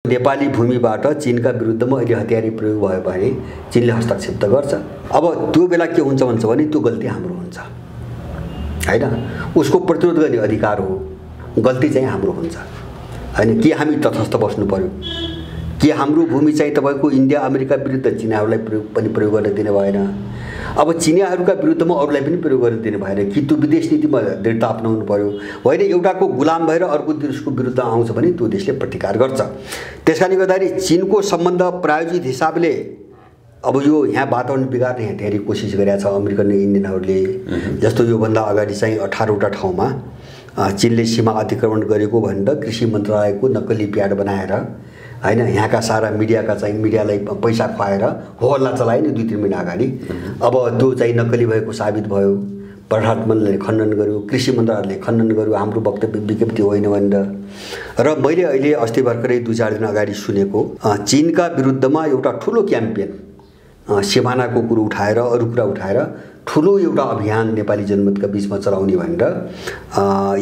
नेपाली भूमिबाट चीनका विरुद्धमा अहिले हतियारी प्रयोग भयो भने चीनले हस्तक्षेप त गर्छ। अब त्यो बेला के हुन्छ भन्छ भने त्यो गल्ती हाम्रो हुन्छ हैन, उसको प्रतिरोध गर्ने अधिकार हो, गल्ती चाहिँ हाम्रो हुन्छ हैन। के हामी तटस्थ बस्नु पर्यो? के हाम्रो भूमि चाहिँ तपाईको इन्डिया अमेरिका विरुद्ध चीनाहरूलाई प्रयोग गर्न दिने भएन? अब चीनियाहरूका विरुद्धमा अरूलाई पनि प्रयोग गर्न दिने भएन कि त्यो विदेश नीतिमा दृढता अपनाउनु पर्यो? होइन, एउटाको गुलाम भएर अर्को देशको विरुद्ध आउँछ भने त्यो देशले प्रतिकार गर्छ। त्यसकारणले गर्दाखेरि चीनको सम्बन्ध प्रायोजित हिसाबले अब यो यहाँ वातावरण बिगार्ने यहाँ धेरै कोसिस गरेका छ अमेरिकन इन्डियनहरूले। जस्तो योभन्दा अगाडि चाहिँ 18वटा ठाउँमा चीनले सीमा अतिक्रमण गरेको भनेर कृषि मन्त्रालयको नक्कली प्याड बनाएर हैन, यहाँका सारा मिडियालाई पैसा खुवाएर होहल्ला चलाए नि 2-3 महिना अगाडि। अब त्यो चाहिँ नक्कली भएको साबित भयो। प्रधानमन्त्री मन्त्रीले खण्डन गर्यो, कृषि मन्त्रालयले खण्डन गर्यो, हाम्रो वक्तव्य विज्ञप्ति होइन भनेर। र मैले अहिले अस्ति भर्खरै 2-4 दिन अगाडि सुनेको चीनका विरुद्धमा एउटा ठुलो क्याम्पेन सिमानाको कुरो उठाएर अरू कुरा उठाएर ठुलो एउटा अभियान नेपाली जनमतका बीचमा चलाउने भनेर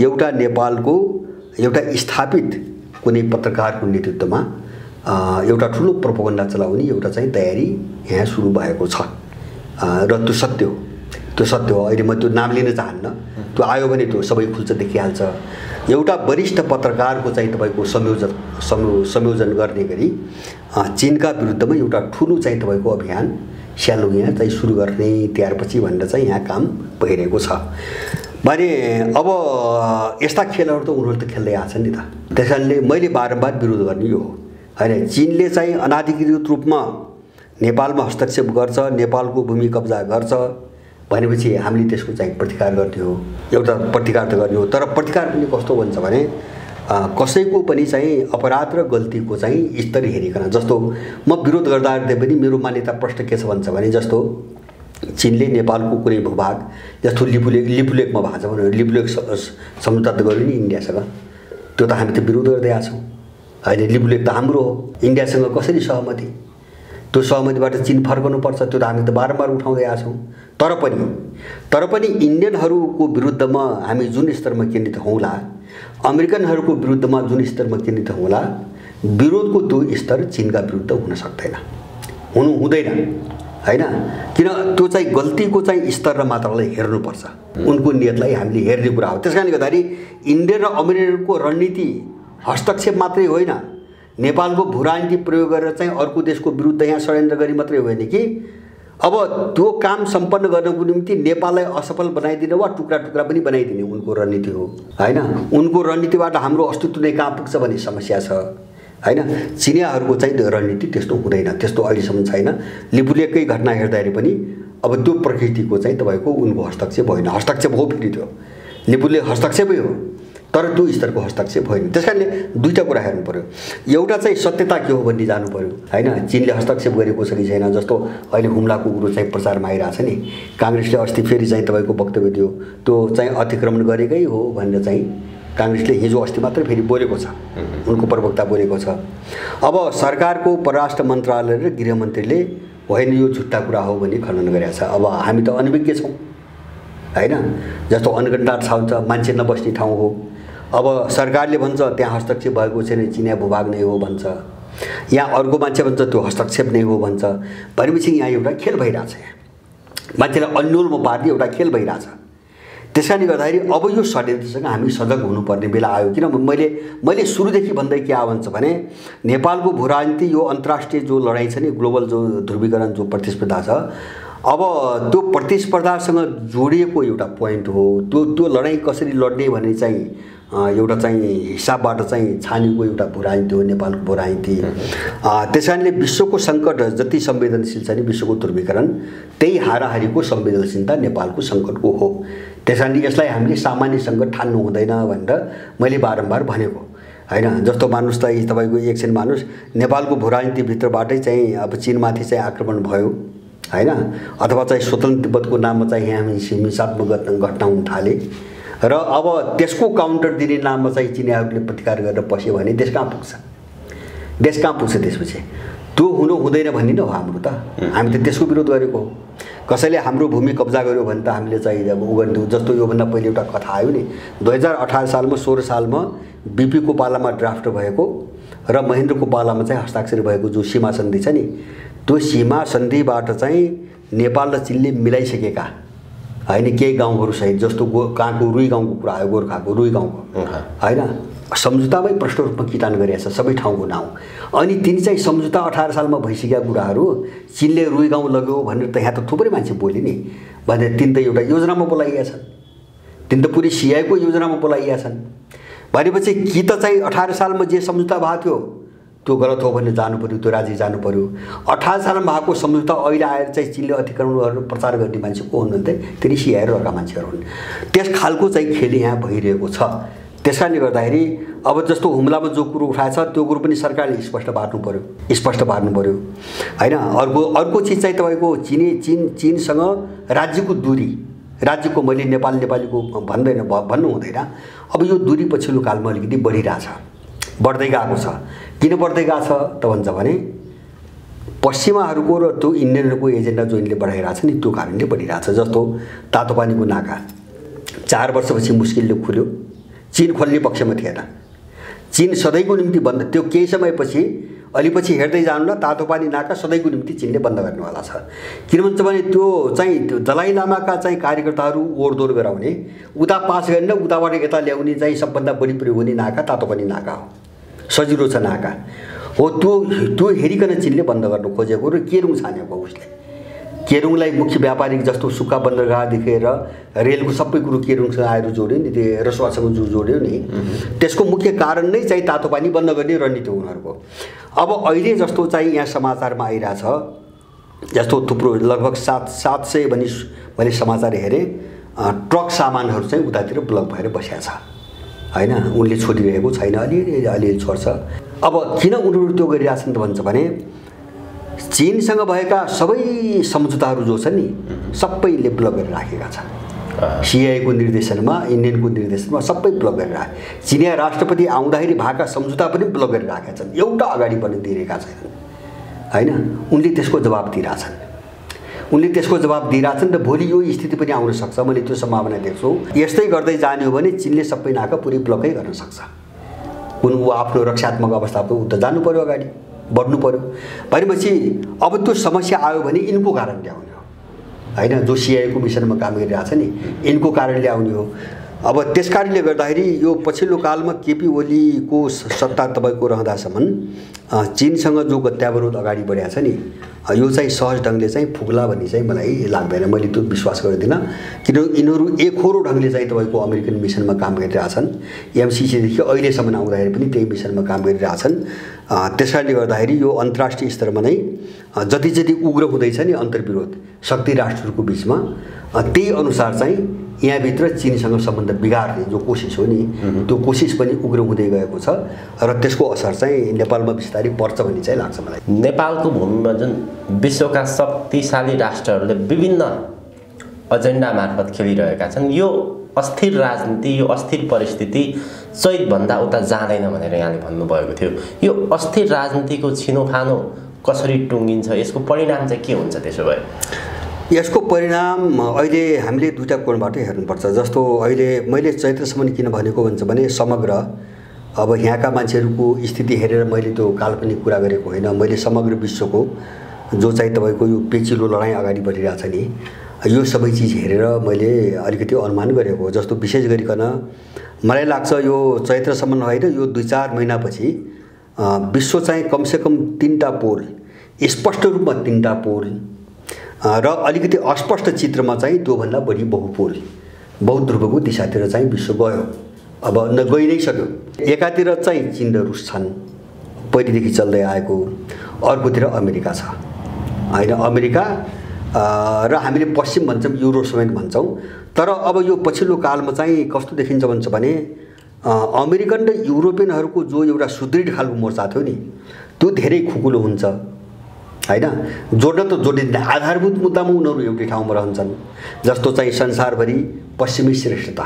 एउटा नेपालको एउटा स्थापित कुनै पत्रकारको नेतृत्वमा एउटा ठुलो प्रोपोगन्डा चलाउने एउटा चाहिँ तयारी यहाँ सुरु भएको छ। र त्यो सत्य हो, त्यो सत्य हो। अहिले म त्यो नाम लिन चाहन्न, त्यो आयो भने त्यो सबै खुल्छ, देखिहाल्छ। एउटा वरिष्ठ पत्रकारको चाहिँ तपाईको संयोजन गर्ने गरी चीनका विरुद्धमा एउटा ठुलो चाहिँ तपाईको अभियान स्यालो यहाँ चाहिँ सुरु गर्ने त्यसपछि भनेर चाहिँ यहाँ काम भइरहेको छ भने अब यस्ता खेलहरू त उनीहरू त खेल्दै आछन् नि त। त्यसैले मैले बारम्बार विरोध गर्ने यो हो हैन, चीनले चाहिँ अनाधिकृत रूपमा नेपालमा हस्तक्षेप गर्छ, नेपालको भूमि कब्जा गर्छ भनेपछि हामीले त्यसको चाहिँ प्रतिकार गर्ने हो। एउटा प्रतिकार त गर्ने हो, तर प्रतिकार पनि कस्तो भन्छ भने कसैको पनि चाहिँ अपराध र गल्तीको चाहिँ स्तर हेरिकन। जस्तो म विरोध गर्दा पनि मेरो मान्यता प्रश्न के छ भन्छ भने जस्तो चीनले नेपालको कुनै भूभाग जस्तो लिपुलेकमा भएको छ भने लिपुलेक समझौता त गर्यो नि इन्डियासँग, त्यो त हामी त विरोध गर्दै आएको छौँ होइन। लिपुलेक त हाम्रो हो, इन्डियासँग कसरी सहमति? त्यो सहमतिबाट चीन फर्कनुपर्छ, त्यो त हामी त बारम्बार उठाउँदै आएको छौँ। तर पनि इन्डियनहरूको विरुद्धमा हामी जुन स्तरमा केन्द्रित हौँला, अमेरिकनहरूको विरुद्धमा जुन स्तरमा केन्द्रित हौँला, विरोधको त्यो स्तर चीनका विरुद्ध हुन सक्दैन, हुँदैन हैन। किन त्यो चाहिँ गल्तीको चाहिँ स्तर र मात्रालाई हेर्नुपर्छ, उनको नियतलाई हामीले हेर्ने कुरा हो। त्यसकारणले गर्दाखेरि इन्डिया र अमेरिकाको रणनीति हस्तक्षेप मात्रै होइन, नेपालको भू राजनीति प्रयोग गरेर चाहिँ अर्को देशको विरुद्ध यहाँ षड्यन्त्र गरी मात्रै होइन कि अब त्यो काम सम्पन्न गर्नको निम्ति नेपाललाई असफल बनाइदिने वा टुक्रा टुक्रा पनि बनाइदिने उनको रणनीति हो हैन। उनको रणनीतिबाट हाम्रो अस्तित्व नै कहाँ पुग्छ भन्ने समस्या छ हैन। चिनियाहरूको चाहिँ रणनीति त्यस्तो हुँदैन, त्यस्तो अहिलेसम्म छैन। लिपुलेककै घटना हेर्दाखेरि पनि अब त्यो प्रकृतिको चाहिँ तपाईँको उनको हस्तक्षेप होइन, हस्तक्षेप हो फेरि त्यो लिपुलेक हस्तक्षेपै हो, तर त्यो स्तरको हस्तक्षेप होइन। त्यसकारणले दुईटा कुरा हेर्नु पर्यो, एउटा चाहिँ सत्यता के हो भन्ने जानु पर्यो हैन। चीनले हस्तक्षेप गरेको छ कि छैन? जस्तो अहिले हुम्लाको कुरो चाहिँ प्रचारमा आइरहेछ नि, काङ्ग्रेसले अस्ति फेरि चाहिँ तपाईँको वक्तव्य दियो त्यो चाहिँ अतिक्रमण गरेकै हो भनेर चाहिँ काङ्ग्रेसले हिजो अस्ति मात्रै फेरि बोलेको छ, उनको प्रवक्ता बोलेको छ। अब सरकारको परराष्ट्र मन्त्रालय र गृहमन्त्रीले होइन यो झुट्टा कुरा हो भन्ने खण्डन गरेको छ। अब हामी त अनभिज्ञ छौँ हैन, जस्तो अनगन्ता ठाउँ छ, मान्छे नबस्ने ठाउँ हो। अब सरकारले भन्छ त्यहाँ हस्तक्षेप भएको छैन, चिनिया भूभाग नै हो भन्छ, यहाँ अर्को मान्छे भन्छ त्यो हस्तक्षेप नै हो भन्छ। भनेपछि यहाँ एउटा खेल भइरहेछ, मान्छेलाई अन्योलमा पार्ने एउटा खेल भइरहेछ। त्यसकारणले गर्दाखेरि अब यो षड्यन्त्रसँग हामी सजग हुनुपर्ने बेला आयो। किन मैले सुरुदेखि भन्दै के आयो भन्छ भने नेपालको भू राजनीति यो अन्तर्राष्ट्रिय जो लडाइँ छ नि, ग्लोबल जो ध्रुवीकरण जो प्रतिस्पर्धा छ, अब त्यो प्रतिस्पर्धासँग जोडिएको एउटा पोइन्ट हो। त्यो लडाइँ कसरी लड्ने भन्ने चाहिँ एउटा चाहिँ हिसाबबाट चाहिँ छानेको एउटा भू राजनीति हो नेपालको भू राजनीति। त्यसकारणले विश्वको सङ्कट जति संवेदनशील छ नि विश्वको ध्रुवीकरण, त्यही हाराहारीको संवेदनशीलता नेपालको सङ्कटको हो। त्यसकारणले यसलाई हामीले सामान्य सङ्कट ठान्नु हुँदैन भनेर मैले बारम्बार भनेको हैन। जस्तो मानुस् त तपाईँको एकछिन मानुस् नेपालको भू राजनीतिभित्रबाटै चाहिँ अब चीनमाथि चाहिँ आक्रमण भयो हैन, अथवा चाहिँ स्वतन्त्र तिब्बतको नाममा चाहिँ यहाँ हिंसात्मक घटना हुन थाले र अब त्यसको काउन्टर दिने नाममा चाहिँ चिनियाहरूले प्रतिकार गरेर पस्यो भने देश कहाँ पुग्छ? देश कहाँ पुग्छ? त्यसपछि त्यो हुँदैन भन्ने न हो हाम्रो त, हामी त त्यसको विरोध गरेको हो। कसैले हाम्रो भूमि कब्जा गर्यो भने त हामीले चाहिँ अब उगन्थ्यौँ। जस्तो योभन्दा पहिले एउटा कथा आयो नि, 2018 सालमा 16 सालमा बीपीको पालामा ड्राफ्ट भएको र महेन्द्रको पालामा चाहिँ हस्ताक्षर भएको जो सीमा सन्धि छ नि, त्यो सीमा सन्धिबाट चाहिँ नेपाल र चीनले मिलाइसकेका हैन केही गाउँहरू सहित, जस्तो कहाँको रुई गाउँको कुरा आयो, गोर्खाको रुई गाउँको हैन, सम्झौतामै प्रष्ट रूपमा किटान गरिरहेछ सबै ठाउँको नाउँ। अनि तिनी चाहिँ सम्झौता 18 सालमा भइसकेका कुराहरू चीनले रुई गाउँ लग्यो भनेर त यहाँ त थुप्रै मान्छे बोले नि, भने तिन त एउटा योजनामा बोलाइएका छन्, तिन त पुरै सिआईको योजनामा बोलाइएका छन्। भनेपछि कि त चाहिँ 18 सालमा जे सम्झौता भएको थियो त्यो गलत हो भने जानु पर्यो, त्यो राज्य जानु पर्यो। 18 सालमा भएको सम्झौता अहिले आएर चाहिँ चीनले अतिक्रमण गरेर प्रचार गर्ने मान्छे को हुन् भने तिनी सिआई र अर्का मान्छेहरू हुन्। त्यस खालको चाहिँ खेल यहाँ भइरहेको छ। त्यसकारणले गर्दाखेरि अब जस्तो हुम्लामा जो कुरो उठाएछ त्यो कुरो पनि सरकारले स्पष्ट पार्नु पर्यो हैन। अर्को चिज चाहिँ तपाईँको चीनसँग राज्यको दूरी, राज्यको मैले नेपालीको भन्नु हुँदैन। अब यो दूरी पछिल्लो कालमा अलिकति बढ्दै गएको छ। किन बढ्दै गएको छ त भन्छ भने पश्चिमाहरूको र त्यो इन्डियनहरूको एजेन्डा जो यिनले बढाइरहेछ नि, त्यो कारणले बढिरहेछ। जस्तो तातोपानीको नाका 4 वर्षपछि मुस्किलले खुल्यो, चीन खोल्ने पक्षमा थिएन। चीन सधैँको निम्ति बन्द, त्यो केही समयपछि अलिपछि हेर्दै जानु न, तातोपानी नाका सधैँको निम्ति चीनले बन्द गर्नेवाला छ। किन भन्छ भने त्यो चाहिँ दलाई लामाका चाहिँ कार्यकर्ताहरू ओरदोर गराउने, उता पास गर्ने, उताबाट यता ल्याउने चाहिँ सबभन्दा बढी प्रयोग हुने नाका तातोपानी नाका हो, सजिलो छ नाका हो। त्यो हेरिकन चीनले बन्द गर्न खोजेको र केरुङ छानेको उसले। केरुङलाई मुख्य व्यापारिक जस्तो सुक्खा बन्दरगाहदेखि लिएर रेलको सबै कुरो केरुङसँग आएर जोड्यो नि, त्यो रसुवासँग जो जोड्यो नि, त्यसको मुख्य कारण नै चाहिँ तातोपानी बन्द गर्ने रणनीति उनीहरूको। अब अहिले जस्तो चाहिँ यहाँ समाचारमा आइरहेछ, जस्तो थुप्रो लगभग 700 भनी मैले समाचार हेरेँ, ट्रक सामानहरू चाहिँ उतातिर ब्लक भएर बसेको छ हैन। उनले छोडिरहेको छैन, अलि छोड्छ। अब किन उनीहरू त्यो गरिरहेछन् त भन्छ भने चीनसँग भएका सबै सम्झौताहरू जो छन् नि सबैले ब्लक गरेर राखेका छन्। सिआईको निर्देशनमा, इन्डियनको निर्देशनमा सबै ब्लक गरेर राखे। चिनिया राष्ट्रपति आउँदाखेरि भएका सम्झौता पनि ब्लक गरेर राखेका छन्, एउटा अगाडि पनि दिइरहेका छैनन् हैन। उनले त्यसको जवाब दिइरहेछन् र भोलि यो स्थिति पनि आउन सक्छ। मैले त्यो सम्भावना देख्छु। यस्तै गर्दै जाने हो भने चीनले सबै नाका पुरै ब्लकै गर्न सक्छ। ऊ आफ्नो रक्षात्मक अवस्थाको ऊ त जानु पर्यो, अगाडि बढ्नु पर्यो। भनेपछि अब त्यो समस्या आयो भने यिनको कारणले आउने हो हैन। जो सिआईको मिसनमा काम गरिरहेछ नि, यिनको कारणले आउने हो। अब त्यस कारणले गर्दाखेरि यो पछिल्लो कालमा केपी ओलीको सत्ता तपाईँको रहँदासम्म चीनसँग जो गत्यावरोध अगाडि बढेको छ नि, यो चाहिँ सहज ढङ्गले चाहिँ पुग्ला भन्ने चाहिँ मलाई लाग्दैन। मैले त्यो विश्वास गर्दिनँ, किनभने यिनीहरू एकहोरो ढङ्गले चाहिँ तपाईँको अमेरिकन मिसनमा काम गरिरहेछन्। एमसिसीदेखि अहिलेसम्म आउँदाखेरि पनि त्यही मिसनमा काम गरिरहेछन्। त्यस कारणले गर्दाखेरि यो अन्तर्राष्ट्रिय स्तरमा नै जति उग्र हुँदैछ नि अन्तर्विरोध शक्ति राष्ट्रहरूको बिचमा, त्यही अनुसार चाहिँ यहाँभित्र चीनसँग सम्बन्ध बिगार्ने जो कोसिस हो नि, त्यो कोसिस पनि उग्र हुँदै गएको छ र त्यसको असर चाहिँ नेपालमा बिस्तारै पर्छ भन्ने चाहिँ लाग्छ मलाई। नेपालको भूमिमा जुन विश्वका शक्तिशाली राष्ट्रहरूले विभिन्न एजेन्डा मार्फत खेलिरहेका छन्, यो अस्थिर राजनीति, यो अस्थिर परिस्थिति चैतभन्दा उता जाँदैन भनेर यहाँले भन्नुभएको थियो। यो अस्थिर राजनीतिको छिनोफानो कसरी टुङ्गिन्छ, यसको परिणाम चाहिँ के हुन्छ? त्यसो भए यसको परिणाम अहिले हामीले दुईटा कोणबाट हेर्नुपर्छ। जस्तो अहिले मैले चैत्रसम्म किन भनेको भन्छ भने समग्र अब यहाँका मान्छेहरूको स्थिति हेरेर मैले त्यो काल्पनिक कुरा गरेको होइन। मैले समग्र विश्वको जो चाहिँ तपाईँको यो पेचिलो लडाइँ अगाडि बढिरहेछ नि, यो सबै चिज हेरेर मैले अलिकति अनुमान गरेको हो। जस्तो विशेष गरिकन मलाई लाग्छ यो चैत्रसम्म होइन, यो 2-4 महिनापछि विश्व चाहिँ कमसेकम 3टा पोल, स्पष्ट रूपमा 3टा पोल र अलिकति अस्पष्ट चित्रमा चाहिँ त्योभन्दा बढी बहुध्रुवको दिशातिर चाहिँ विश्व गयो। अब गइ नै सक्यो। एकातिर चाहिँ चीन र रुस छन् पहिलेदेखि चल्दै आएको, अर्कोतिर अमेरिका छ हैन। अमेरिका र हामीले पश्चिम भन्छौँ, युरो समेत भन्छौँ। तर अब यो पछिल्लो कालमा चाहिँ कस्तो देखिन्छ भन्छ भने अमेरिकन र युरोपियनहरूको जो एउटा सुदृढ खालको मोर्चा थियो नि, त्यो धेरै खुकुलो हुन्छ हैन। जोड्न त जोडिँदैन, आधारभूत मुद्दामा उनीहरू एउटै ठाउँमा रहन्छन्। जस्तो चाहिँ संसारभरि पश्चिमी श्रेष्ठता,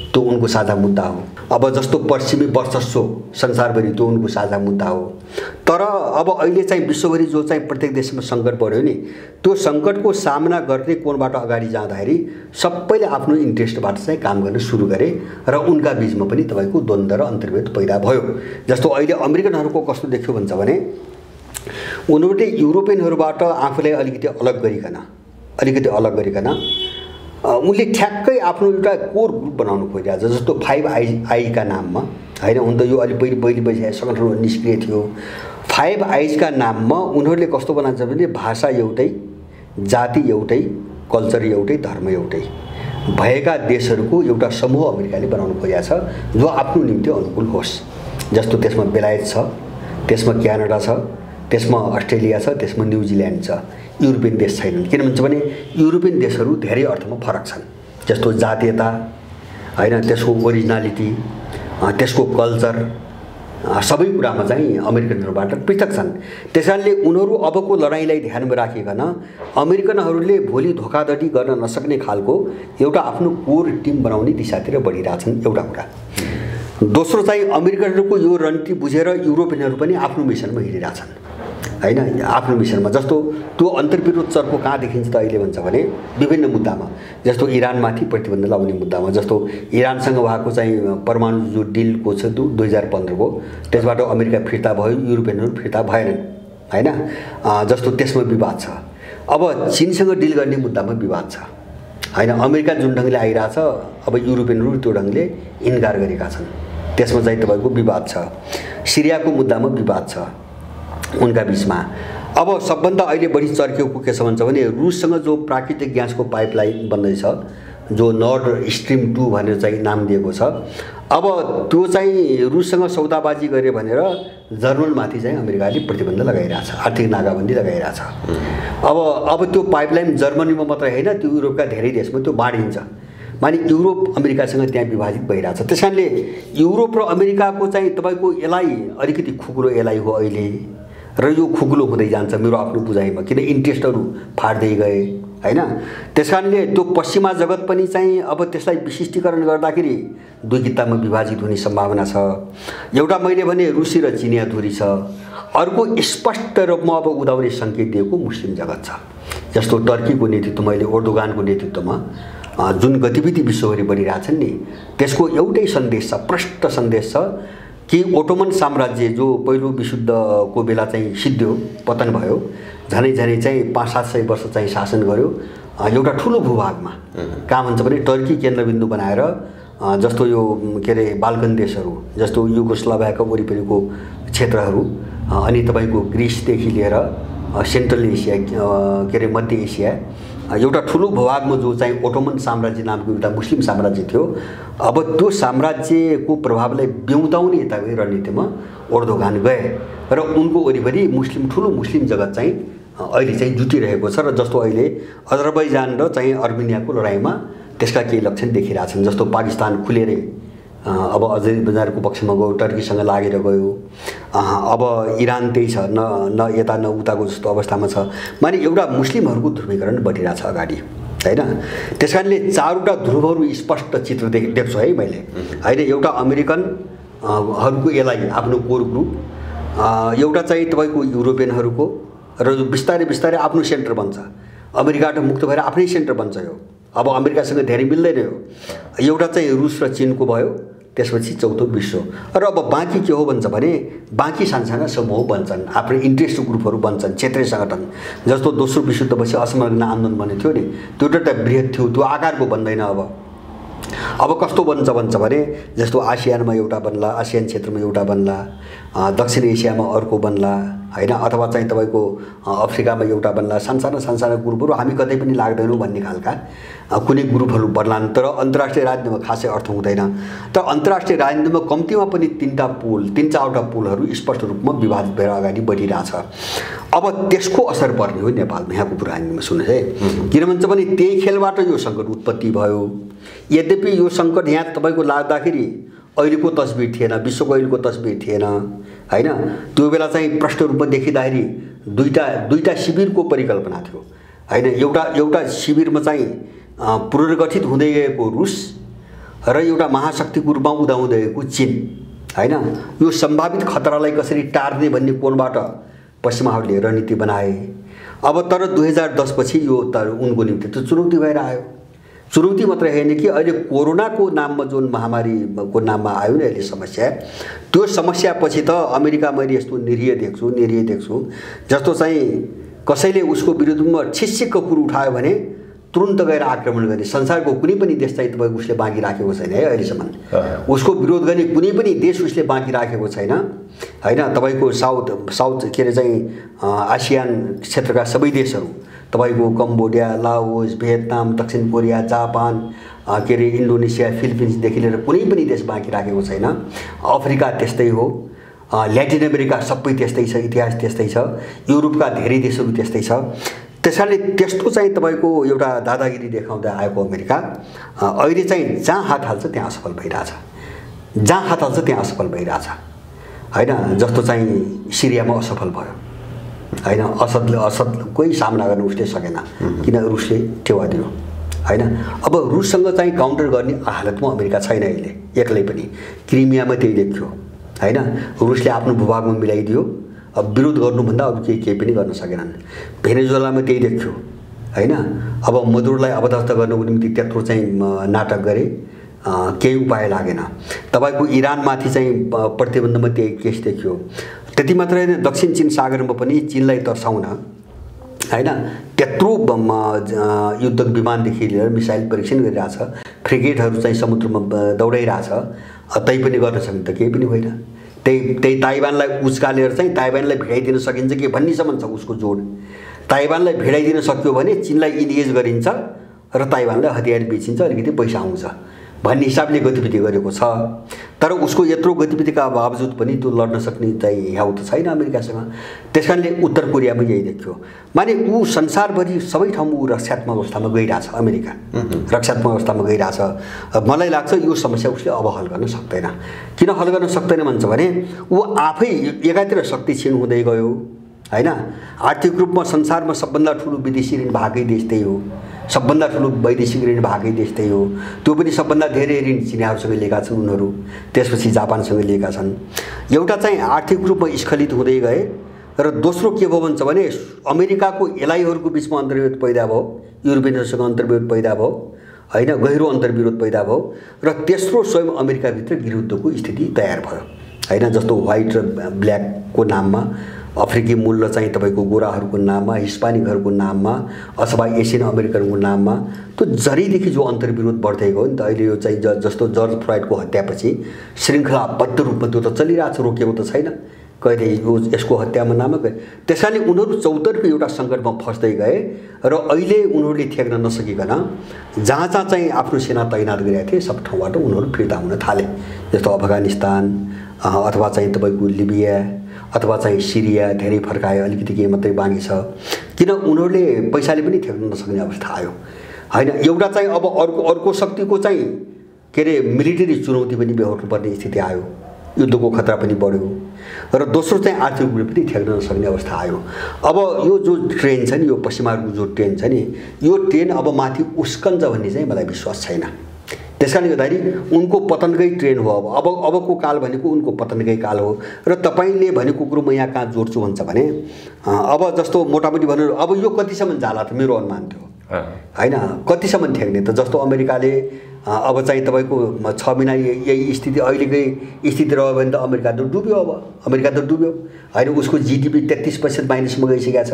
त्यो उनको साझा मुद्दा हो। अब जस्तो पश्चिमी वर्चस्व संसारभरि, त्यो उनको साझा मुद्दा हो। तर अब अहिले चाहिँ विश्वभरि जो चाहिँ प्रत्येक देशमा सङ्कट पर्यो नि, त्यो सङ्कटको सामना गर्ने कोणबाट अगाडि जाँदाखेरि सबैले आफ्नो इन्ट्रेस्टबाट चाहिँ काम गर्न सुरु गरे र उनका बीचमा पनि तपाईँको द्वन्द्व र अन्तर्भेद पैदा भयो। जस्तो अहिले अमेरिकनहरूको कस्तो देख्यो भन्छ भने उनीहरूले युरोपियनहरूबाट आफूलाई अलिकति अलग गरिकन उनले ठ्याक्कै आफ्नो एउटा कोर ग्रुप बनाउनु खोजिरहेको छ। जस्तो 5 आइ का नाममा, होइन, हुन त यो अलि पहिले सङ्गठन निष्क्रिय थियो। 5 आइज का नाममा उनीहरूले कस्तो बनाएको छ भने भाषा एउटै, जाति एउटै, कल्चर एउटै, धर्म एउटै भएका देशहरूको एउटा समूह अमेरिकाले बनाउनु खोजेको छ जो आफ्नो निम्ति अनुकूल होस्। जस्तो त्यसमा बेलायत छ, त्यसमा क्यानाडा छ, त्यसमा अस्ट्रेलिया छ, त्यसमा न्युजिल्यान्ड छ। युरोपियन देश छैनन्। किन भन्छ भने युरोपियन देशहरू धेरै अर्थमा फरक छन्। जस्तो जातीयता, होइन, त्यसको ओरिजिनालिटी, त्यसको कल्चर, सबै कुरामा चाहिँ अमेरिकनहरूबाट पृथक छन्। त्यसकारणले उनीहरू अबको लडाइँलाई ध्यानमा राखिकन अमेरिकनहरूले भोलि धोखाधडी गर्न नसक्ने खालको एउटा आफ्नो कोर टिम बनाउने दिशातिर बढिरहेछन्, एउटा कुरा। दोस्रो चाहिँ अमेरिकनहरूको यो रणनीति बुझेर युरोपियनहरू पनि आफ्नो मिसनमा हिँडिरहेछन्, होइन, आफ्नो मिसनमा। जस्तो त्यो अन्तर्विरोध चर्को कहाँ देखिन्छ त अहिले भन्छ भने विभिन्न मुद्दामा, जस्तो इरानमाथि प्रतिबन्ध लगाउने मुद्दामा। जस्तो इरानसँग भएको चाहिँ परमाणु जो डिलको छ 2015 को, त्यसबाट अमेरिका फिर्ता भयो, युरोपियनहरू फिर्ता भएनन्, होइन। जस्तो त्यसमा विवाद छ। अब चीनसँग डिल गर्ने मुद्दामा विवाद छ, होइन। अमेरिका जुन ढङ्गले आइरहेछ, अब युरोपियनहरू त्यो ढङ्गले इन्कार गरेका छन्, त्यसमा चाहिँ तपाईँको विवाद छ। सिरियाको मुद्दामा विवाद छ उनका बीचमा। अब सबभन्दा अहिले बढी चर्केको के छ भन्छ भने रुससँग जो प्राकृतिक ग्यासको पाइपलाइन बन्दैछ, जो नर्थ स्ट्रिम 2 भनेर चाहिँ नाम दिएको छ, अब त्यो चाहिँ रुससँग सौदाबाजी गरे भनेर जर्मनमाथि चाहिँ अमेरिकाले प्रतिबन्ध लगाइरहेछ, आर्थिक नाकाबन्दी लगाइरहेछ। अब त्यो पाइपलाइन जर्मनीमा मात्रै होइन, त्यो युरोपका धेरै देशमा त्यो बाँडिन्छ। माने युरोप अमेरिकासँग त्यहाँ विभाजित भइरहेछ। त्यसकारणले युरोप र अमेरिकाको चाहिँ तपाईँको एलाई अलिकति खुकुलो एलाई हो अहिले, र यो खुकुलो हुँदै जान्छ मेरो आफ्नो बुझाइमा, किन इन्ट्रेस्टहरू फाट्दै गए, होइन। त्यसकारणले त्यो पश्चिमा जगत पनि चाहिँ अब त्यसलाई विशिष्टीकरण गर्दाखेरि दुई किताबमा विभाजित हुने सम्भावना छ। एउटा मैले भने रुसी र चिनिया धुरी छ, अर्को स्पष्ट रूपमा अब उदाउने सङ्केत दिएको मुस्लिम जगत छ। जस्तो टर्कीको नेतृत्वमा अहिले एर्दोगानको नेतृत्वमा जुन गतिविधि विश्वभरि बढिरहेछन् नि, त्यसको एउटै सन्देश छ, प्रष्ट सन्देश छ कि ओटोमन साम्राज्य जो पहिलो विशुद्धको बेला चाहिँ सिद्धियो, पतन भयो, झनै चाहिँ 500-700 वर्ष चाहिँ शासन गर्यो एउटा ठुलो भूभागमा। कहाँ भन्छ भने टर्की केन्द्रबिन्दु बनाएर, जस्तो यो के अरे बाल्कन देशहरू, जस्तो युगोस्लाभियाका वरिपरिको क्षेत्रहरू, अनि तपाईँको ग्रिसदेखि लिएर सेन्ट्रल एसिया, के अरे मध्य एसिया, एउटा ठुलो भूभागमा जो चाहिँ ओटोमन साम्राज्य नामको एउटा मुस्लिम साम्राज्य थियो, अब त्यो साम्राज्यको प्रभावलाई ब्याउँताउने यताको रणनीतिमा एर्दोगान गए र उनको वरिपरि ठुलो मुस्लिम जगत चाहिँ अहिले चाहिँ जुटिरहेको छ। र जस्तो अहिले अजरबैजान र चाहिँ अर्मेनियाको लडाइँमा त्यसका केही लक्षण देखिरहेछन्। जस्तो पाकिस्तान खुलेरै अब अजरबैजानको पक्षमा गयो, टर्कीसँग लागेर गयो। अब इरान त्यही छ, न यता न उताको जस्तो अवस्थामा छ। माने एउटा मुस्लिमहरूको ध्रुवीकरण बढिरहेछ अगाडि, होइन। त्यसकारणले चारवटा ध्रुवहरू स्पष्ट चित्र देख्छु है मैले, होइन। एउटा अमेरिकनहरूको यसलाई आफ्नो कोर ग्रुप, एउटा चाहिँ तपाईँको युरोपियनहरूको, र बिस्तारै बिस्तारै आफ्नो सेन्टर बन्छ। अमेरिकाबाट मुक्त भएर आफ्नै सेन्टर बन्छ यो। अब अमेरिकासँग धेरै मिल्दैन यो। एउटा चाहिँ रुस र चिनको भयो, त्यसपछि चौथो विश्व। र अब बाँकी के हो भन्छ भने बाँकी सानसाना समूह बन्छन्, आफ्नो इन्ट्रेस्ट ग्रुपहरू बन्छन्, क्षेत्रीय सङ्गठन। जस्तो दोस्रो विश्वयुद्धपछि असंलग्न आन्दोलन भन्ने थियो नि, त्यो एउटा बृहत थियो, त्यो आकारको बन्दैन। अब कस्तो बन्छ भने जस्तो आसियानमा एउटा बन्ला, आसियान क्षेत्रमा एउटा बन्ला, दक्षिण एसियामा अर्को बन्ला, होइन। अथवा चाहिँ तपाईँको अफ्रिकामा एउटा बन्ला, सानसाना ग्रुपहरू हामी कतै पनि लाग्दैनौँ भन्ने खालका कुनै ग्रुपहरू बन्लान्। तर अन्तर्राष्ट्रिय राजनीतिमा खासै अर्थ हुँदैन। तर अन्तर्राष्ट्रिय राजनीतिमा कम्तीमा पनि 3-4वटा पुलहरू स्पष्ट रूपमा विभाजित भएर अगाडि बढिरहेछ। अब त्यसको असर पर्ने हो नेपालमा, यहाँको कुरा राजनीतिमा सुन्नुहोस् है। किन भन्छ भने त्यही खेलबाट यो सङ्कट उत्पत्ति भयो। यद्यपि यो सङ्कट यहाँ तपाईँको लाग्दाखेरि अहिलेको तस्बिर थिएन, विश्वको अहिलेको तस्बिर थिएन, होइन। त्यो बेला चाहिँ प्रष्ट रूपमा देखिँदाखेरि दुईटा शिविरको परिकल्पना थियो, होइन। एउटा शिविरमा चाहिँ पुनर्गठित हुँदै गएको रुस र एउटा महाशक्तिको रूपमा उदाउँदै गएको चीन, हैन। यो सम्भावित खतरालाई कसरी टार्ने भन्ने कोणबाट पश्चिमाहरूले रणनीति बनाए। अब तर 2010 पछि यो त उनको निम्ति त चुनौती भएर आयो। चुनौती मात्रै होइन कि अहिले कोरोनाको नाममा जुन महामारीको नाममा आयो नि अहिले समस्या, त्यो समस्यापछि त अमेरिका मैले यस्तो निरीह देख्छु जस्तो चाहिँ कसैले उसको विरुद्धमा छिस्सिक्क कुर उठायो भने तुरुन्त गएर आक्रमण गर्ने। संसारको कुनै पनि देश चाहिँ तपाईँ उसले बाँकी राखेको छैन है अहिलेसम्म। उसको विरोध गर्ने कुनै पनि देश उसले बाँकी राखेको छैन हैन। तपाईँको साउथ के अरे चाहिँ आसियान क्षेत्रका सबै देशहरू, तपाईँको कम्बोडिया, लाओस, भियतनाम, दक्षिण कोरिया, जापान, के अरे इन्डोनेसिया, फिलिपिन्सदेखि लिएर कुनै पनि देश बाँकी राखेको छैन। अफ्रिका त्यस्तै हो, ल्याटिन अमेरिका सबै त्यस्तै छ, इतिहास त्यस्तै छ, युरोपका धेरै देशहरू त्यस्तै छ। त्यसैले त्यस्तो चाहिँ तपाईँको एउटा दादागिरी देखाउँदै आएको अमेरिका अहिले चाहिँ जहाँ हात हाल्छ त्यहाँ असफल भइरहेछ, जहाँ हात हाल्छ त्यहाँ असफल भइरहेछ हैन। जस्तो चाहिँ सिरियामा असफल भयो हैन। असदकै सामना गर्न उसले सकेन किन रुसले टेवा दियो हैन। अब रुससँग चाहिँ काउन्टर गर्ने हालतमा अमेरिका छैन अहिले एक्लै पनि। क्रिमियामा त्यही देखियो हैन। रुसले आफ्नो भूभागमा मिलाइदियो, अब विरोध गर्नुभन्दा अरू केही पनि गर्न सकेनन्। भेनेजुएलामा त्यही देखियो हैन। अब मदुरोलाई अवदस्त गर्नुको निम्ति त्यत्रो चाहिँ नाटक गरे, केही उपाय लागेन। तपाईँको इरानमाथि चाहिँ प्रतिबन्धमा त्यही केस देखियो। त्यति मात्र होइन, दक्षिण चीन सागरमा पनि चीनलाई तर्साउन हैन त्यत्रो युद्धक विमानदेखि लिएर मिसाइल परीक्षण गरिरहेछ, फ्रिगेटहरू चाहिँ समुद्रमा दौडाइरहेछ, तैपनि गर्न सक्ने त केही पनि होइन। त्यही ताइवानलाई उच्कालेर चाहिँ ताइवानलाई भिडाइदिन सकिन्छ कि भन्नेसम्म छ उसको जोड। ताइवानलाई भिडाइदिन सक्यो भने चीनलाई इन्गेज गरिन्छ र ताइवानलाई हतियार बेचिन्छ, अलिकति पैसा आउँछ भन्ने हिसाबले गतिविधि गरेको छ। तर उसको यत्रो गतिविधिका बावजुद पनि त्यो लड्न सक्ने चाहिँ ह्याउ त छैन अमेरिकासँग। त्यसकारणले उत्तर कोरियामा यही देखियो। माने ऊ संसारभरि सबै ठाउँमा ऊ रक्षात्मक अवस्थामा गइरहेछ, अमेरिका रक्षात्मक अवस्थामा गइरहेछ। मलाई लाग्छ यो समस्या उसले अब हल गर्न सक्दैन। किन हल गर्न सक्दैन भन्छ भने ऊ आफै एकातिर शक्ति क्षीण हुँदै गयो हैन। आर्थिक रूपमा संसारमा सबभन्दा ठुलो विदेशी ऋण भएकै देश त्यही हो, सबभन्दा ठुलो वैदेशिक ऋण भएकै देश त्यही हो। त्यो पनि सबभन्दा धेरै ऋण चिनियाहरूसँग लिएका छन् उनीहरू, त्यसपछि जापानसँग लिएका छन्। एउटा चाहिँ आर्थिक रूपमा स्खलित हुँदै गए र दोस्रो के भयो भन्छ भने अमेरिकाको एलाइहरूको बिचमा अन्तर्विरोध पैदा भयो, युरोपियनहरूसँग अन्तर्विरोध पैदा भयो हैन, गहिरो अन्तर्विरोध पैदा भयो र तेस्रो स्वयं अमेरिकाभित्र विरुद्धको स्थिति तयार भयो हैन। जस्तो व्हाइट र ब्ल्याकको नाममा, अफ्रिकी मूल र चाहिँ तपाईँको गोराहरूको नाममा, हिस्पानिकहरूको नाममा अथवा एसियन अमेरिकनको नाममा त्यो जरीदेखि जो अन्तर्विरोध बढ्दै गयो नि त। अहिले यो चाहिँ जस्तो जर्ज फ्लोइडको हत्यापछि श्रृङ्खलाबद्ध रूपमा त्यो त चलिरहेको छ, रोकेको त छैन, कहिले यो यसको हत्यामा नामक। त्यसैले उनीहरू चौतर्फी एउटा सङ्कटमा फस्दै गए र अहिले उनीहरूले थ्याक्न नसकिकन जहाँ जहाँ चाहिँ आफ्नो सेना तैनात गरेका थिए सब ठाउँबाट उनीहरू फिर्ता हुन थाले। जस्तो अफगानिस्तान अथवा चाहिँ तपाईँको लिबिया अथवा चाहिँ सिरिया धेरै फर्कायो, अलिकति केही मात्रै बाँकी छ। किन उनीहरूले पैसाले पनि थ्याक्न नसक्ने अवस्था आयो हैन। एउटा चाहिँ अब अर्को शक्तिको चाहिँ के अरे मिलिटरी चुनौती पनि बेहोर्नुपर्ने स्थिति आयो, युद्धको खतरा पनि बढ्यो र दोस्रो चाहिँ आर्थिक रूपले पनि थ्याक्न नसक्ने अवस्था आयो। अब यो जो ट्रेन छ नि, यो पश्चिमाको जो ट्रेन छ नि, यो ट्रेन अब माथि उस्कन्छ भन्ने चाहिँ मलाई विश्वास छैन। त्यसकारणले गर्दाखेरि उनको पतनकै ट्रेन हो। अबको काल भनेको उनको पतनकै काल हो। र तपाईँले भनेको कुरो म यहाँ कहाँ जोड्छु भन्छ भने अब जस्तो मोटामोटी भनेर अब यो कतिसम्म जाला त मेरो अनुमान थियो हैन, कतिसम्म थ्याक्ने त। जस्तो अमेरिकाले अब चाहिँ तपाईँको 6 महिना यही स्थिति अहिलेकै स्थिति रह्यो भने त अमेरिका त डुब्यो। अब अमेरिका त डुब्यो हैन। उसको जिडिपी 33% माइनसमा गइसकेको छ।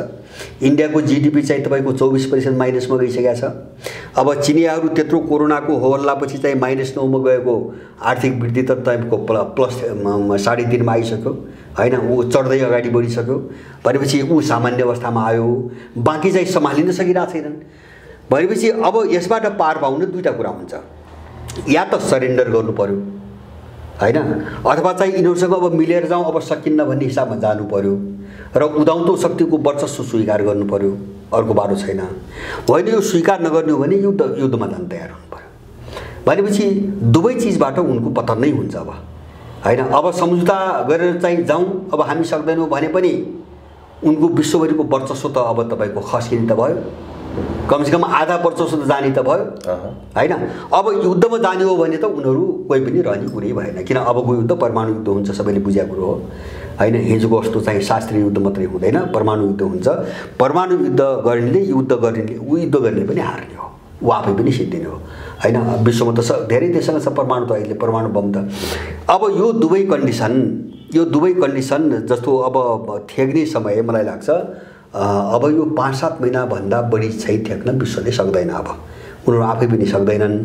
इन्डियाको जिडिपी चाहिँ तपाईँको 24% माइनसमा गइसकेको छ। अब चिनियाहरू त्यत्रो कोरोनाको होहल्लापछि चाहिँ -9 मा गएको आर्थिक वृद्धि त तपाईँको +3.5 मा आइसक्यो हैन। ऊ चढ्दै अगाडि बढिसक्यो भनेपछि ऊ सामान्य अवस्थामा आयो, बाँकी चाहिँ सम्हालिन सकिरहेको छैनन् भनेपछि अब यसबाट पार पाउन दुईटा कुरा हुन्छ। या त सरेन्डर गर्नु पर्यो हैन, अथवा चाहिँ यिनीहरूसँग अब मिलेर जाउँ, अब सकिन्न भन्ने हिसाबमा जानु पर्यो र उदाउँदो शक्तिको वर्चस्व स्वीकार गर्नु पर्यो, अर्को बाटो छैन। होइन यो स्वीकार नगर्ने हो भने युद्धमा जान तयार हुनु पर्यो भनेपछि दुवै चिजबाट उनको पतन नै हुन्छ अब हैन। अब सम्झौता गरेर चाहिँ जाउँ, अब हामी सक्दैनौँ भने पनि उनको विश्वभरिको वर्चस्व त अब तपाईँको खस्किने त भयो कमसेकम आधा वर्ष त जाने त भयो हैन। अब युद्धमा जाने हो भने त उनीहरू कोही पनि रहने कुरै भएन, किन अबको युद्ध परमाणु युद्ध हुन्छ, सबैले बुझेको कुरो हो हैन। हिजोको जस्तो चाहिँ शास्त्रीय युद्ध मात्रै हुँदैन, परमाणु युद्ध हुन्छ। परमाणु युद्ध गर्नेले युद्ध गर्ने पनि हार्ने हो, ऊ आफै पनि सिद्धिने हो हैन। विश्वमा त धेरै देशसँग छ परमाणु, त अहिले परमाणु बम त। अब यो दुवै कन्डिसन जस्तो अब थ्याक्ने समय मलाई लाग्छ अब यो 5-7 महिनाभन्दा बढी चाहिँ थ्याक्न विश्वले सक्दैन। अब उनीहरू आफै पनि सक्दैनन्।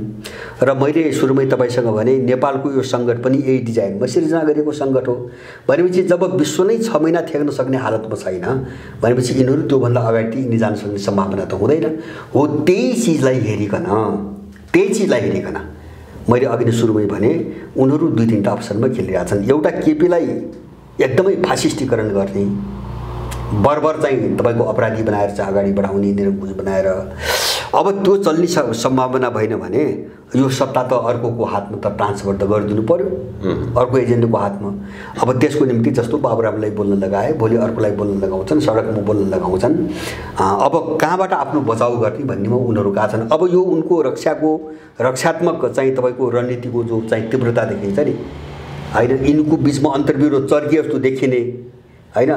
र मैले सुरुमै तपाईँसँग भने नेपालको यो सङ्कट पनि यही डिजाइनमा सिर्जना गरेको सङ्कट हो भनेपछि जब विश्व नै 6 महिना थ्याक्न सक्ने हालतमा छैन भनेपछि यिनीहरू त्योभन्दा अगाडि यिनी जान सक्ने सम्भावना त हुँदैन। हो त्यही चिजलाई हेरिकन मैले अघि नै सुरुमै भने उनीहरू 2-3टा अप्सनमा खेलिरहेछन्। एउटा केपीलाई एकदमै फासिस्टीकरण गर्ने, बर्बर चाहिँ तपाईँको अपराधी बनाएर चाहिँ अगाडि बढाउने, निरङ्कुश बनाएर अब त्यो चल्ने सम्भावना भएन भने यो सत्ता त अर्कोको हातमा त ट्रान्सफर त गरिदिनु पर्यो, अर्को एजेन्टको हातमा। अब त्यसको निम्ति जस्तो बाबुरामलाई बोल्न लगाए, भोलि अर्कोलाई बोल्न लगाउँछन्, सडकमा बोल्न लगाउँछन्। अब कहाँबाट आफ्नो बचाउ गर्ने भन्नेमा उनीहरू गएका छन्। अब यो उनको रक्षात्मक चाहिँ तपाईँको रणनीतिको जो चाहिँ तीव्रता देखिन्छ नि हैन, यिनको बिचमा अन्तर्विरोध चर्किए जस्तो देखिने हैन।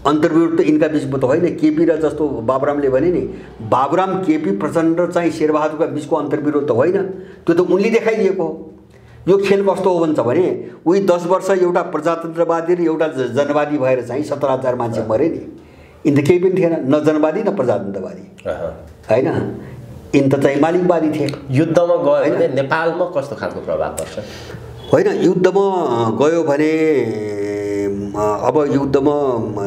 अन्तर्विरोध त यिनका बिचमा त होइन। केपी र जस्तो बाबुरामले भने नि बाबुराम केपी प्रचण्ड चाहिँ शेरबहादुरका बिचको अन्तर्विरोध त होइन, त्यो त उनले देखाइदिएको हो। यो खेल कस्तो हो भन्छ भने उही 10 वर्ष एउटा प्रजातन्त्रवादी र एउटा जनवादी भएर चाहिँ 17,000 मान्छे मरे नि। यिन त केही पनि थिएन, न जनवादी न प्रजातन्त्रवादी हैन। यिन त चाहिँ मालिकवादी थिए। युद्धमा गयो भने नेपालमा कस्तो खालको प्रभाव पर्छ? होइन, युद्धमा गयो भने अब युद्धमा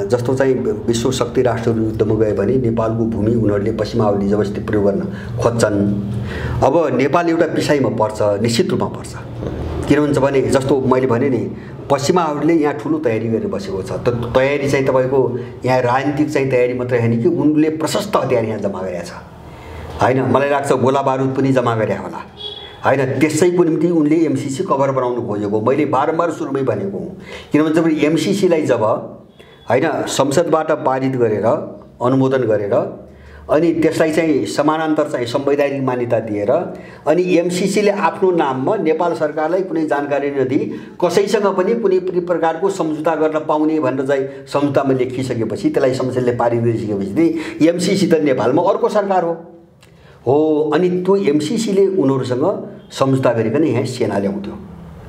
जस्तो चाहिँ विश्व शक्ति राष्ट्रहरू युद्धमा गयो भने नेपालको भूमि उनीहरूले पश्चिमावली जबरजस्ती प्रयोग गर्न खोज्छन्। अब नेपाल एउटा पिसाइमा पर्छ, निश्चित रूपमा पर्छ। किन भन्छ भने जस्तो मैले भने नि पश्चिमावलीले यहाँ ठुलो तयारी गरेर बसेको छ। त तयारी चाहिँ तपाईँको यहाँ राजनीतिक चाहिँ तयारी मात्रै होइन कि उनले प्रशस्त हतियार यहाँ जम्मा गरेका छ हैन। मलाई लाग्छ गोला बारुद पनि जम्मा गरे होला हैन। त्यसैको निम्ति उनले एमसीसी कभर बनाउनु खोजेको मैले बारम्बार सुरुमै भनेको हुँ। किनभने एमसीसीलाई जब हैन संसदबाट पारित गरेर अनुमोदन गरेर अनि त्यसलाई चाहिँ समानान्तर चाहिँ संवैधानिक मान्यता दिएर अनि एमसीसीले आफ्नो नाममा नेपाल सरकारलाई कुनै जानकारी नदिई कसैसँग पनि कुनै प्रकारको सम्झौता गर्न पाउने भनेर चाहिँ सम्झौतामा लेखिसकेपछि त्यसलाई संसदले पारित गरिसकेपछि एमसीसी त नेपालमा अर्को सरकार हो। अनि त्यो एमसीसीले उनीहरूसँग सम्झौता गरिकन यहाँ सेना ल्याउँथ्यो,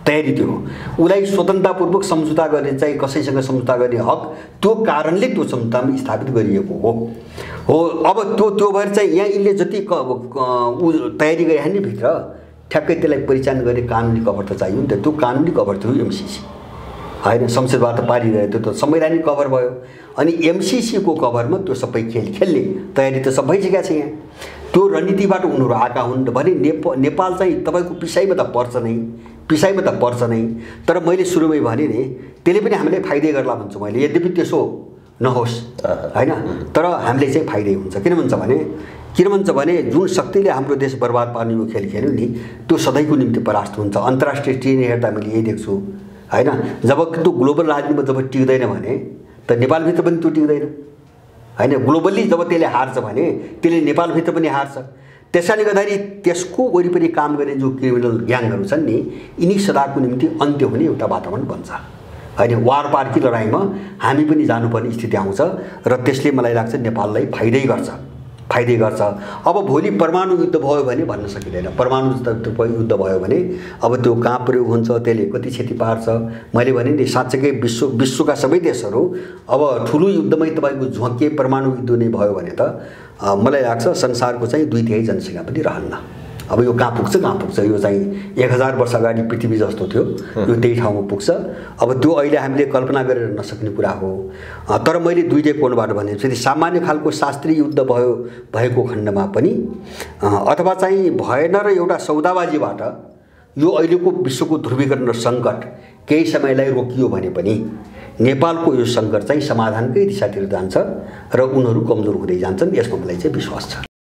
तयारी थियो। उसलाई स्वतन्त्रतापूर्वक सम्झौता गर्ने चाहिँ कसैसँग सम्झौता गर्ने हक त्यो कारणले त्यो सम्झौतामा स्थापित गरिएको हो। अब त्यो भएर चाहिँ यहाँ यिनले जति तयारी गरे नि भित्र ठ्याक्कै त्यसलाई परिचालन गर्ने कानुनी कभर त चाहियो नि त। त्यो कानुनी कभर थियो एमसीसी हैन। संसदबाट पारित गरेको त्यो त संवैधानिक कभर भयो। अनि एमसीसीको कभरमा त्यो सबै खेल्ने तयारी त सब भइसकेको छ। यहाँ त्यो रणनीतिबाट उनीहरू आएका हुन् भने नेपाल चाहिँ तपाईँको पिसाइमा त पर्छ नै। तर मैले सुरुमै भने नि त्यसले पनि हामीले फाइदै गर्ला भन्छु मैले, यद्यपि त्यसो नहोस् हैन। तर हामीले चाहिँ फाइदै हुन्छ। किन भन्छ भने जुन शक्तिले हाम्रो देश बर्बाद पार्ने यो खेल खेल्यो नि त्यो सधैँको निम्ति परास्त हुन्छ। अन्तर्राष्ट्रिय ट्रेन हेर्दा मैले यही देख्छु हैन। जब त्यो ग्लोबल राजनीतिमा जब टिक्दैन भने त नेपालभित्र पनि त्यो टिक्दैन हैन। ग्लोबल्ली जब त्यसले हार्छ भने त्यसले नेपालभित्र पनि हार्छ। त्यसैले गर्दाखेरि त्यसको वरिपरि काम गर्ने जो क्रिमिनल ग्याङहरू छन् नि यिनी सदाको निम्ति अन्त्य हुने एउटा वातावरण बन्छ हैन। वारपारकी लडाइँमा हामी पनि जानुपर्ने स्थिति आउँछ र त्यसले मलाई लाग्छ नेपाललाई फाइदै गर्छ। अब भोलि परमाणु युद्ध भयो भने भन्न सकिँदैन। परमाणु युद्ध भयो भने अब त्यो कहाँ प्रयोग हुन्छ, त्यसले कति क्षति पार्छ। मैले भने नि साँच्चैकै विश्वका सबै देशहरू अब ठुलो युद्धमै तपाईँको झोके परमाणु युद्ध नै भयो भने त मलाई लाग्छ संसारको चाहिँ 2/3 जनसङ्ख्या पनि रहन्न। अब यो कहाँ पुग्छ यो चाहिँ 1000 वर्ष अगाडि पृथ्वी जस्तो थियो, यो त्यही ठाउँमा पुग्छ। अब त्यो अहिले हामीले कल्पना गरेर नसक्ने कुरा हो। तर मैले दुईटै कोणबाट भने चाहिँ सामान्य खालको शास्त्रीय युद्ध भएको खण्डमा पनि अथवा चाहिँ भएन र एउटा सौदाबाजीबाट यो अहिलेको विश्वको ध्रुवीकरण र सङ्कट केही समयलाई रोकियो भने पनि नेपालको यो सङ्कट चाहिँ समाधानकै दिशातिर जान्छ र उनीहरू कमजोर हुँदै जान्छन्। यसमा मलाई चाहिँ विश्वास छ।